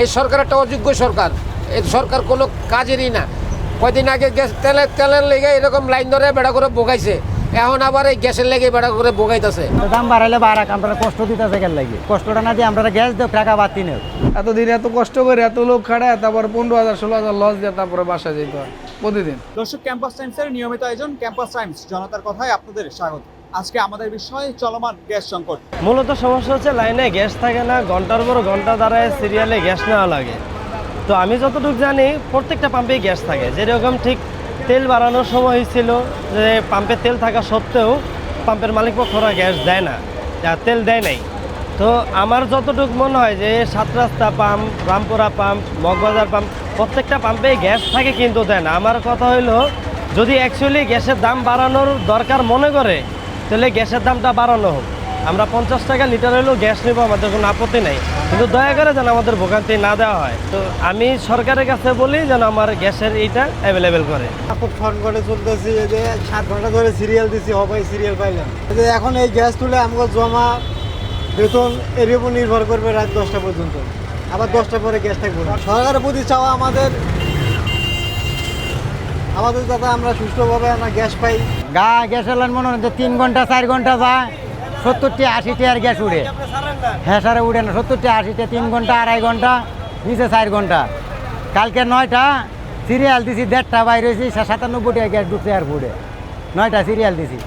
এই সরকার একটা অযোগ্য সরকার। এই সরকার কোনো কাজেরই না। কয়দিন আগে গ্যাস তেলের লেগে এরকম লাইন ধরে বেড়া করে বোগাইছে, এখন আবার এই গ্যাসের লেগে বেড়া করে বোগাইতেছে। দাম বাড়াইলে বাড়াক, আমরা কষ্ট দিতেছে কেন লাগে? কষ্টটা না দিয়ে আমরা গ্যাস দেব, টাকা বাতি নেব। এতদিন এত কষ্ট করে এত লোক খাড়ায়, তারপর 15,000 16,000 লস দিয়ে তারপরে বাসা যেতে হয় প্রতিদিন। দর্শক, ক্যাম্পাস টাইমসের নিয়মিত আয়োজন ক্যাম্পাস টাইমস জনতার কথায় আপনাদের স্বাগত। আজকে আমাদের বিষয় চলমান গ্যাস সংকট। মূলত সমস্যা হচ্ছে লাইনে গ্যাস থাকে না, ঘন্টার পর ঘন্টা দাঁড়ায় সিরিয়ালে গ্যাস নেওয়া লাগে। তো আমি যতটুকু জানি প্রত্যেকটা পাম্পেই গ্যাস থাকে। যেরকম ঠিক তেল বাড়ানোর সময় হয়েছিল যে পাম্পে তেল থাকা সত্ত্বেও পাম্পের মালিকপক্ষরা গ্যাস দেয় না, তেল দেয় নাই। তো আমার যতটুকু মনে হয় যে সাত রাস্তা pump, Rampura pump, Moghbazar pump, প্রত্যেকটা পাম্পেই গ্যাস থাকে কিন্তু দেয় না। আমার কথা হইলো যদি অ্যাকচুয়ালি গ্যাসের দাম বাড়ানোর দরকার মনে করে তাহলে গ্যাসের দামটা বাড়ানো হোক। আমরা 50 টাকা লিটার হলেও গ্যাস নেবো, আমাদের কোনো আপত্তি নেই, কিন্তু দয়া করে যেন আমাদের ভোগান্তি না দেওয়া হয়। তো আমি সরকারের কাছে বলি যেন আমার গ্যাসের এইটা অ্যাভেলেবেল করে। খুব ফোন করে চলতেছি যে 7 ঘন্টা ধরে সিরিয়াল দিছি, হবে সিরিয়াল পাইলাম। যে এখন এই গ্যাস তুলে আমাকে জমা বেতন এর উপর নির্ভর করবে রাত 10টা পর্যন্ত, আবার 10টা পরে গ্যাস থাকবে না। সরকারের প্রতি চাওয়া আমাদের যাতে আমরা সুষ্ঠুভাবে আমরা গ্যাস পাই। গ্যাসের লাইন মনে হয় যে 3 ঘন্টা 4 ঘন্টা যায়, 70টি 80টি আর গ্যাস উড়ে। হ্যাঁ সারে উড়ে না, 70টি 80টি 3 ঘন্টা 2.5 ঘন্টা, নিচে 4 ঘন্টা। কালকে 9টা সিরিয়াল দিছি, 1.5টা বাইর হয়েছি, 97টি গ্যাস ঢুকছে আর ফুড়ে। 9টা সিরিয়াল দিছি,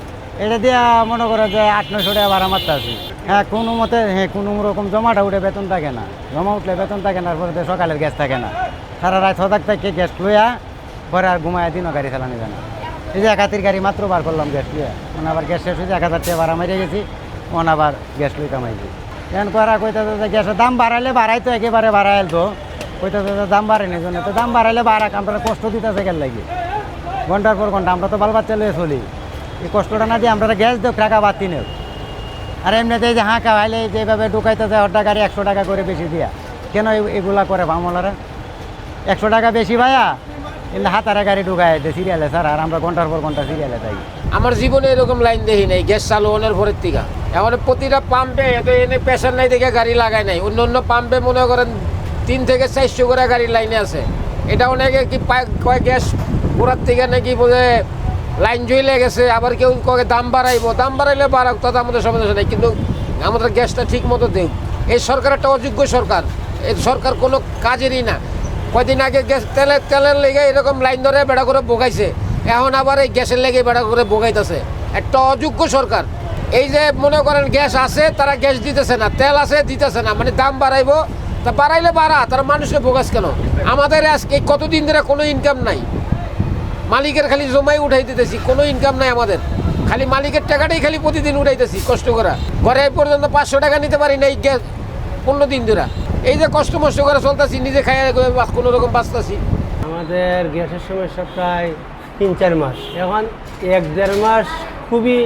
এটা দিয়ে মনে করো যে 800-900 টাকা ভাড়া মারতে আছি। হ্যাঁ কোনো মতে, কোনো রকম জমাটা উঠে বেতন থাকে না, জমা উঠলে বেতন থাকে না, তারপরে সকালের গ্যাস থাকে না। সারা রাত সজাগ থেকে গ্যাস লইয়া পরে আর ঘুমায় দিনও গাড়ি চালানো যায় না। এই যে 1 গাড়ি মাত্র বার করলাম গ্যাস লইয়া, মানে আবার গ্যাস শেষ হয়েছে, 1000 টাকা ভাড়া মারিয়ে গেছি, মনে আবার গ্যাস লই কামাইছি। এখন করা কইতাছে যে গ্যাসের দাম বাড়াইলে বাড়াইতো, একেবারে বাড়াইল তো কইতাছে যে দাম বাড়েনি জন্য। তো দাম বাড়াইলে বাড়াক, আমরা কষ্ট দিতেছে কেন লাগে? ঘন্টার পর ঘন্টা আমরা তো বাল বাচ্চা লয়ে চলি, এই কষ্টটা না দিয়ে আমরা গ্যাস দেব, টাকা বাতি নেব। আর এমনিতে যে হাঁকা হাইলে যেভাবে ঢুকাইতেছে অর্ধা গাড়ি 100 টাকা করে বেশি দিয়া, কেন এগুলা করে বামলারা? 100 টাকা বেশি ভাইয়া কিন্তু হাতারা গাড়ি ঢুকায় সিরিয়ালে স্যার, আর আমরা ঘন্টার পর ঘন্টা সিরিয়ালে যাই। আমার জীবনে এরকম লাইন দেখি নাই গ্যাস চালু হওয়ার পরের থেকে। এখন প্রতিটা পাম্পে এত এনে প্রেশার নাই দেখে গাড়ি লাগায় নাই। অন্য অন্য পাম্পে মনে করেন 3 থেকে 400 করে গাড়ির লাইনে আছে। এটা অনেকে কি কয় গ্যাস পুরার থেকে নাকি বোঝে লাইন জ্বলে গেছে, আবার কেউ কয়ে দাম বাড়াইবো। দাম বাড়াইলে বাড়াক, তাতে আমাদের সমস্যা নেই, কিন্তু আমাদের গ্যাসটা ঠিক মতো দেখ। এই সরকার একটা অযোগ্য সরকার। এই সরকার কোনো কাজেরই না। কয়দিন আগে গ্যাস তেলের লেগে এরকম লাইন ধরে বেড়া করে বোগাইছে, এখন আবার এই গ্যাসের লেগে বেড়া করে বোগাইতেছে। একটা অযোগ্য সরকার। এই যে মনে করেন গ্যাস আছে, তারা গ্যাস দিতেছে না, তেল আছে দিতেছে না, মানে দাম বাড়াইবো, তা বাড়াইলে বাড়া, তারা মানুষকে বোগাস কেন? আমাদের আজকে কতদিন ধরে কোনো ইনকাম নাই, মালিকের খালি জমাই উঠাই দিতেছি, কোনো ইনকাম নাই আমাদের। খালি মালিকের টাকাটাই খালি প্রতিদিন উঠাইতেছি কষ্ট করা। ঘরে এই পর্যন্ত 500 টাকা নিতে পারি না এই গ্যাস 15 দিন ধরে। এই যে কষ্ট মষ্ট করে চলতেছি, নিজে খাই কোনো রকম বাঁচতেছি। আমাদের গ্যাসের সমস্যা প্রায় 3-4 মাস। এখন 1-1.5 মাস খুবই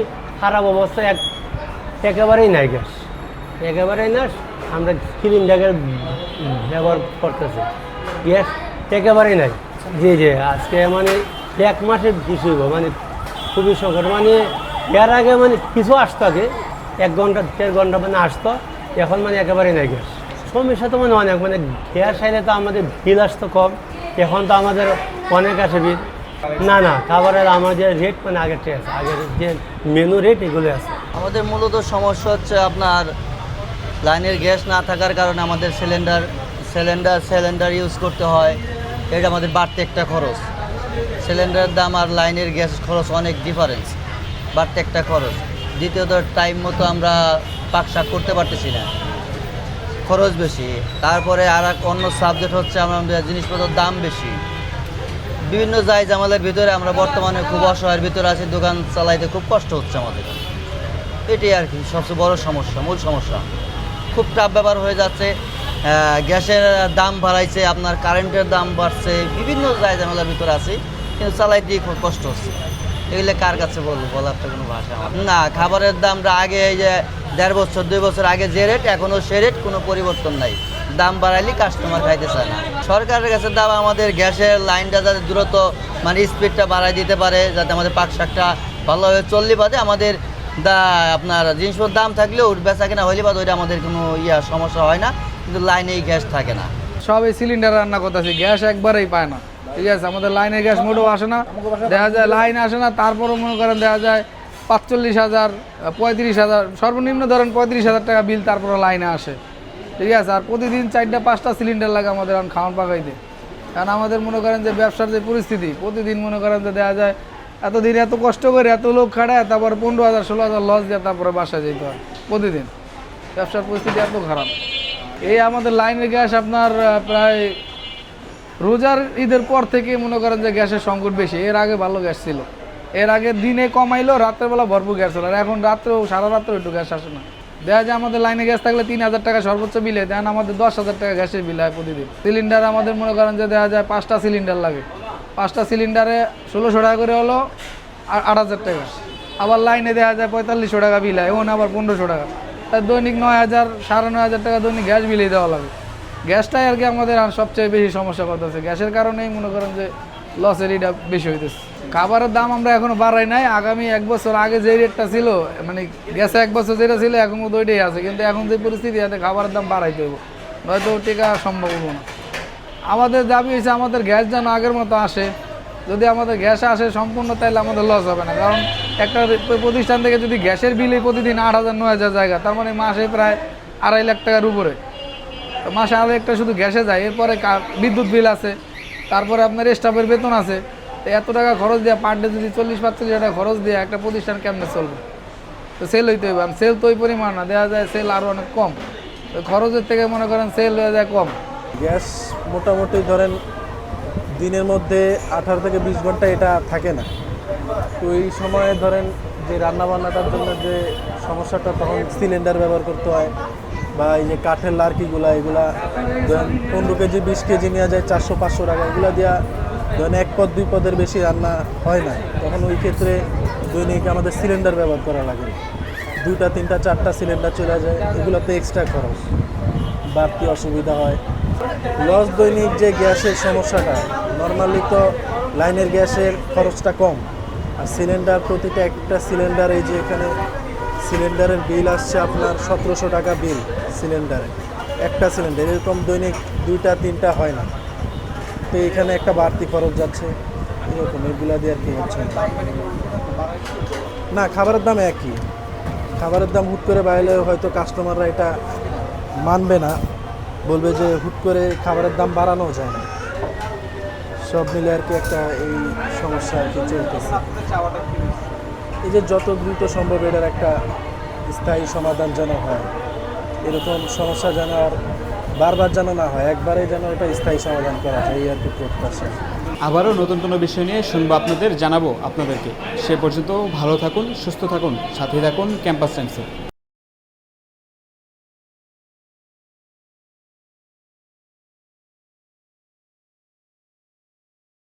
খারাপ অবস্থা, একেবারেই নাই গ্যাস, একেবারেই না। আমরা সিলিন্ডার ব্যবহার করতেছি, গ্যাস একেবারেই নাই। জি জি, আজকে মানে 1 মাসের কিছু মানে খুবই সংকট। মানে এর আগে মানে কিছু আসতো, আগে 1 ঘন্টা 1.5 ঘন্টা মানে আসতো, এখন মানে একেবারেই নাই গ্যাস। সমস্যা তো মানে অনেক, মানে গ্যাস আইলে তো আমাদের বিল আসতো কম, এখন তো আমাদের অনেক আসে বিল। না না, খাবারের আমাদের রেট মানে আগের থেকে আছে, আগের যে মেনু রেট এগুলো আছে। আমাদের মূলত সমস্যা হচ্ছে আপনার লাইনের গ্যাস না থাকার কারণে আমাদের সিলিন্ডার ইউজ করতে হয়। এটা আমাদের বাড়তি একটা খরচ। সিলিন্ডারের দাম আর লাইনের গ্যাস খরচ অনেক ডিফারেন্স, বাড়তি একটা খরচ। দ্বিতীয়ত টাইম মতো আমরা পাক শাক করতে পারতেছি না, খরচ বেশি। তারপরে আর এক অন্য সাবজেক্ট হচ্ছে আমাদের জিনিসপত্রের দাম বেশি। বিভিন্ন জামালের ভিতরে আমরা বর্তমানে খুব অসহায়ের ভিতরে আছি, দোকান চালাইতে খুব কষ্ট হচ্ছে আমাদের। এটাই আর কি সবচেয়ে বড় সমস্যা, মূল সমস্যা। খুব টাফ ব্যাপার হয়ে যাচ্ছে। গ্যাসের দাম বাড়াইছে, আপনার কারেন্টের দাম বাড়ছে, বিভিন্ন জামালের ভিতরে আছি, কিন্তু চালাইতেই খুব কষ্ট হচ্ছে। এগুলো কার কাছে বলবো, বলার তো কোনো ভাষা না। খাবারের দামটা আগে এই যে 1.5 বছর 2 বছর আগে যে রেট, এখনও সে রেট, কোনো পরিবর্তন নাই। দাম বাড়াইলে কাস্টমার খাইতে চায় না। সরকারের কাছে দাম আমাদের গ্যাসের লাইনটা যাতে দ্রুত মানে স্পিডটা বাড়াই দিতে পারে, যাতে আমাদের পাক শাকটা ভালোভাবে চললে বাদে আমাদের আপনার জিনিসপত্রের দাম থাকলেও বেচা কেনা হইলে বাদে ওইটা আমাদের কোনো সমস্যা হয় না, কিন্তু লাইনেই গ্যাস থাকে না। সব এই সিলিন্ডার রান্না করতেছি, গ্যাস একবারেই পায় না। ঠিক আছে, আমাদের লাইনের গ্যাস মোটেও আসে না, দেখা যায় লাইন আসে না, তারপরও মনে করেন দেখা যায় 45,000 35,000 সর্বনিম্ন ধরেন 35,000 টাকা বিল তারপরে লাইনে আসে। ঠিক আছে, আর প্রতিদিন 4টা-5টা সিলিন্ডার লাগে আমাদের এখন খাওয়ান পাকাইতে। কারণ আমাদের মনে করেন যে ব্যবসার যে পরিস্থিতি, প্রতিদিন মনে করেন যে দেখা যায় এতদিন এত কষ্ট করে এত লোক খাড়ায়, তারপরে 15,000-16,000 লস দিয়ে তারপরে বাসায় যেতে হয় প্রতিদিন। ব্যবসার পরিস্থিতি এত খারাপ। এই আমাদের লাইনের গ্যাস আপনার প্রায় রোজার ঈদের পর থেকে মনে করেন যে গ্যাসের সংকট বেশি। এর আগে ভালো গ্যাস ছিল, এর আগে দিনে কমাইলো, রাত্রেবেলা ভরপুর গ্যাস হলো, আর এখন রাত্রেও সারা রাত্রেও একটু গ্যাস আসে না। দেখা যায় আমাদের লাইনে গ্যাস থাকলে 3,000 টাকা সর্বোচ্চ বিলে দেন, আমাদের 10,000 টাকা গ্যাসের বিল হয় প্রতিদিন। সিলিন্ডার আমাদের মনে করেন যে দেখা যায় 5টা সিলিন্ডার লাগে, 5টা সিলিন্ডারে 1,600 টাকা করে হলো 8,000 টাকা। আবার লাইনে দেখা যায় 4500 টাকা বিল হয়, এখন আবার 1,500 টাকা। তার দৈনিক 9,000 9,500 টাকা দৈনিক গ্যাস বিলেই দেওয়া লাগে। গ্যাসটাই আর কি আমাদের আর সবচেয়ে বেশি সমস্যা করতেছে, গ্যাসের কারণেই মনে করেন যে লসের এটা বেশি হইতেছে। খাবারের দাম আমরা এখনো বাড়াই নাই, আগামী 1 বছর আগে যে রেটটা ছিল, মানে গ্যাসে 1 বছর যেটা ছিল এখন তো ওইটাই আছে, কিন্তু এখন যে পরিস্থিতি আছে খাবারের দাম বাড়াইতে হবে, হয়তো টেকা সম্ভব হবো না। আমাদের দাবি হয়েছে আমাদের গ্যাস যেন আগের মতো আসে। যদি আমাদের গ্যাস আসে সম্পূর্ণ, তাহলে আমাদের লস হবে না। কারণ একটা প্রতিষ্ঠান থেকে যদি গ্যাসের বিলে প্রতিদিন 8,000-9,000 জায়গা, তার মানে মাসে প্রায় 2.5 লাখ টাকার উপরে। তো মাসে আরও একটা শুধু গ্যাসে যায়, এরপরে বিদ্যুৎ বিল আছে, তারপরে আপনার স্টাফের বেতন আছে। তো এত টাকা খরচ দেওয়া পার ডে যদি 40-45 টাকা খরচ দেওয়া একটা প্রতিষ্ঠান কেমনে চলবে? তো সেল হইতে হবে, সেল তো ওই পরিমাণ না, দেওয়া যায় সেল আরও অনেক কম। তো খরচের থেকে মনে করেন সেল হয়ে যায় কম। গ্যাস মোটামুটি ধরেন দিনের মধ্যে 18 থেকে 20 ঘন্টা এটা থাকে না। তো এই সময়ে ধরেন যে রান্নাবান্নাটার জন্য যে সমস্যাটা, তখন সিলিন্ডার ব্যবহার করতে হয়, বা এই যে কাঠের লার্কিগুলা, এগুলা ধরেন 15 কেজি 20 কেজি নেওয়া যায় 400-500 টাকা, এগুলো দেওয়া ধরেন 1 পদ 2 পদের বেশি রান্না হয় না। তখন ওই ক্ষেত্রে দৈনিক আমাদের সিলিন্ডার ব্যবহার করা লাগে, 2টা 3টা 4টা সিলিন্ডার চলে যায়, এগুলোতে এক্সট্রা খরচ, বাড়তি অসুবিধা হয়। লস দৈনিক যে গ্যাসের সমস্যাটা, নর্মালি তো লাইনের গ্যাসের খরচটা কম, আর সিলিন্ডার প্রতিটা একটা সিলিন্ডার, এই যে এখানে সিলিন্ডারের বিল আসছে আপনার 1,700 টাকা বিল সিলিন্ডারে, একটা সিলিন্ডার, এরকম দৈনিক 2টা 3টা হয় না। তো এখানে একটা বাড়তি খরচ যাচ্ছে, এরকম এগুলা দিয়ে আর কি হচ্ছে না। খাবারের দাম একই, খাবারের দাম হুট করে বাড়লে হয়তো কাস্টমাররা এটা মানবে না, বলবে যে হুট করে খাবারের দাম বাড়ানো যায় না। সব মিলে আর কি একটা এই সমস্যা আর কি চলতেছে। এই যে যত দ্রুত সম্ভব এটার একটা স্থায়ী সমাধান যেন হয়, এরকম সমস্যা যেন আর বারবার যেন না হয়, একবারে যেন এটা স্থায়ী সমাধান করা যায়, এই আর কি প্রত্যাশা। আবারও নতুন কোনো বিষয় নিয়ে শুনবো আপনাদের, জানাবো আপনাদেরকে। সে পর্যন্ত ভালো থাকুন, সুস্থ থাকুন, সাথে থাকুন ক্যাম্পাস টাইমসে।